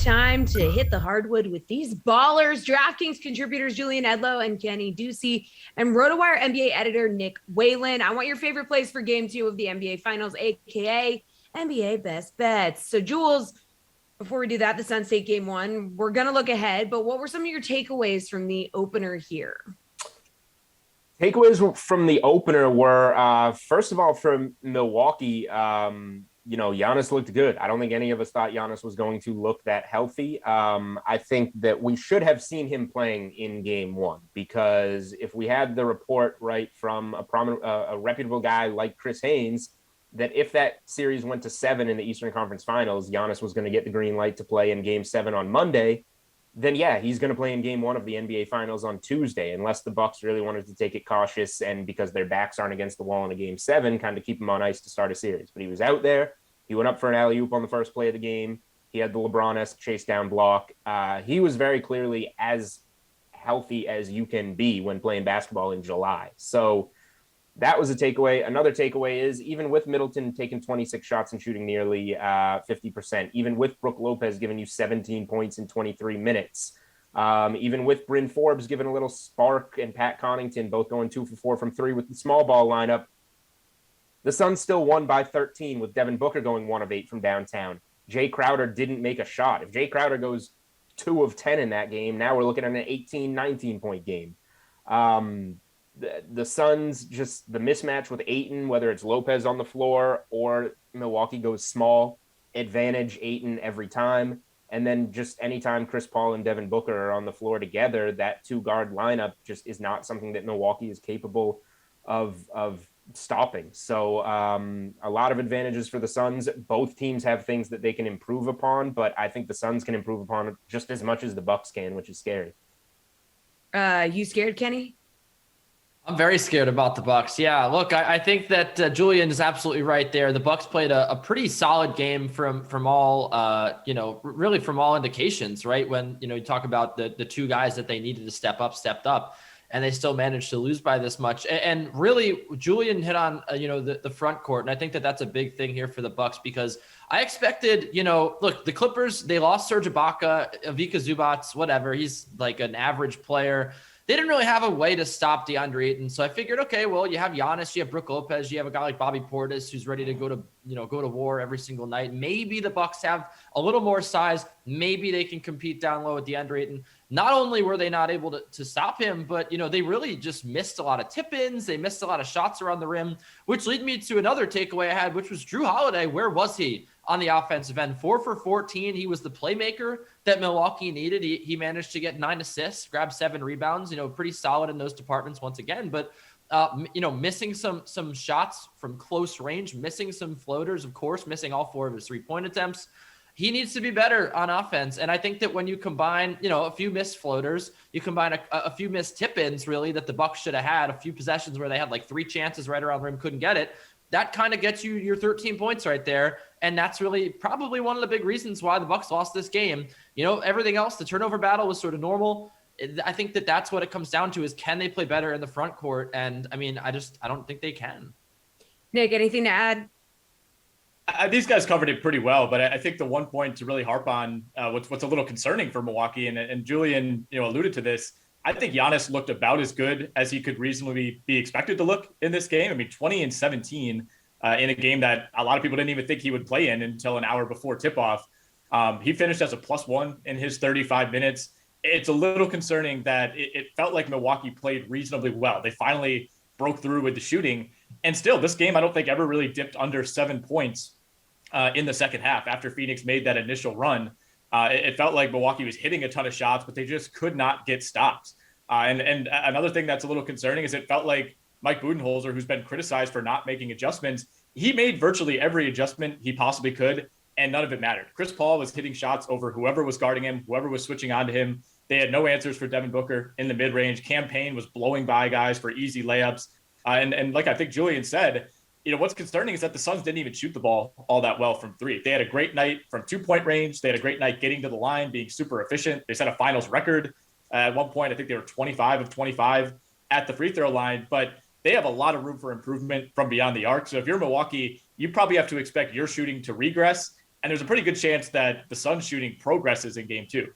time to hit the hardwood with these ballers. DraftKings contributors Julian, Edlow, and Kenny Ducey, and Rotowire NBA editor Nick Whalen. I want your favorite plays for Game 2 of the NBA Finals, aka NBA Best Bets. So, Jules, before we do that, the Suns take Game 1. We're going to look ahead, but what were some of your takeaways from the opener here? Takeaways from the opener were, first of all, from Milwaukee, Giannis looked good. I don't think any of us thought Giannis was going to look that healthy. I think that we should have seen him playing in Game 1, because if we had the report right from a reputable guy like Chris Haynes, that if that series went to 7 in the Eastern Conference Finals, Giannis was going to get the green light to play in Game 7 on Monday, then yeah, he's going to play in Game 1 of the NBA Finals on Tuesday, unless the Bucks really wanted to take it cautious and because their backs aren't against the wall in a Game 7, kind of keep him on ice to start a series. But he was out there. He went up for an alley-oop on the first play of the game. He had the LeBron-esque chase down block. He was very clearly as healthy as you can be when playing basketball in July. So that was a takeaway. Another takeaway is, even with Middleton taking 26 shots and shooting nearly 50%, even with Brook Lopez giving you 17 points in 23 minutes, even with Bryn Forbes giving a little spark and Pat Connaughton both going 2 for 4 from 3 with the small ball lineup, the Suns still won by 13 with Devin Booker going 1 of 8 from downtown. Jay Crowder didn't make a shot. If Jay Crowder goes 2 of 10 in that game, now we're looking at an 18, 19-point game. The Suns, just the mismatch with Ayton, whether it's Lopez on the floor or Milwaukee goes small, advantage Ayton every time. And then just anytime Chris Paul and Devin Booker are on the floor together, that 2-guard lineup just is not something that Milwaukee is capable of stopping. So a lot of advantages for the Suns. Both teams have things that they can improve upon, but I think the Suns can improve upon it just as much as the Bucks can, which is scary. You scared, Kenny? I'm very scared about the Bucks. Yeah, look, I think that Julian is absolutely right there. The Bucks played a pretty solid game from all, really from all indications, right? When, you talk about the two guys that they needed to stepped up, and they still managed to lose by this much. And really, Julian hit on, the front court. And I think that that's a big thing here for the Bucks, because I expected, look, the Clippers, they lost Serge Ibaka, Ivica Zubac, whatever. He's like an average player. They didn't really have a way to stop DeAndre Ayton. So I figured, okay, well, you have Giannis, you have Brook Lopez, you have a guy like Bobby Portis who's ready to go to war every single night. Maybe the Bucks have a little more size. Maybe they can compete down low with DeAndre Ayton. Not only were they not able to stop him, but, they really just missed a lot of tip-ins. They missed a lot of shots around the rim, which lead me to another takeaway I had, which was Jrue Holiday. Where was he on the offensive end? 4 for 14. He was the playmaker that Milwaukee needed. He managed to get 9 assists, grab 7 rebounds, pretty solid in those departments once again. But, missing some shots from close range, missing some floaters, of course, missing all 4 of his 3-point attempts. He needs to be better on offense. And I think that when you combine, a few missed floaters, you combine a few missed tip-ins, really, that the Bucks should have had, a few possessions where they had like 3 chances right around the rim, couldn't get it. That kind of gets you your 13 points right there. And that's really probably one of the big reasons why the Bucks lost this game. Everything else, the turnover battle was sort of normal. I think that that's what it comes down to, is can they play better in the front court? And I mean, I don't think they can. Nick, anything to add? These guys covered it pretty well, but I think the one point to really harp on, what's a little concerning for Milwaukee, and Julian, alluded to this. I think Giannis looked about as good as he could reasonably be expected to look in this game. I mean, 20 and 17 in a game that a lot of people didn't even think he would play in until an hour before tip-off. He finished as a +1 in his 35 minutes. It's a little concerning that it felt like Milwaukee played reasonably well. They finally broke through with the shooting. And still, this game, I don't think ever really dipped under 7 points in the second half after Phoenix made that initial run. It felt like Milwaukee was hitting a ton of shots, but they just could not get stops. And another thing that's a little concerning is it felt like Mike Budenholzer, who's been criticized for not making adjustments, he made virtually every adjustment he possibly could, and none of it mattered. Chris Paul was hitting shots over whoever was guarding him, whoever was switching on to him. They had no answers for Devin Booker in the mid-range. Cam Payne was blowing by guys for easy layups. And like I think Julian said, what's concerning is that the Suns didn't even shoot the ball all that well from 3. They had a great night from 2-point range. They had a great night getting to the line, being super efficient. They set a finals record. At one point, I think they were 25 of 25 at the free throw line, but they have a lot of room for improvement from beyond the arc. So if you're Milwaukee, you probably have to expect your shooting to regress And there's a pretty good chance that the Suns shooting progresses in game 2.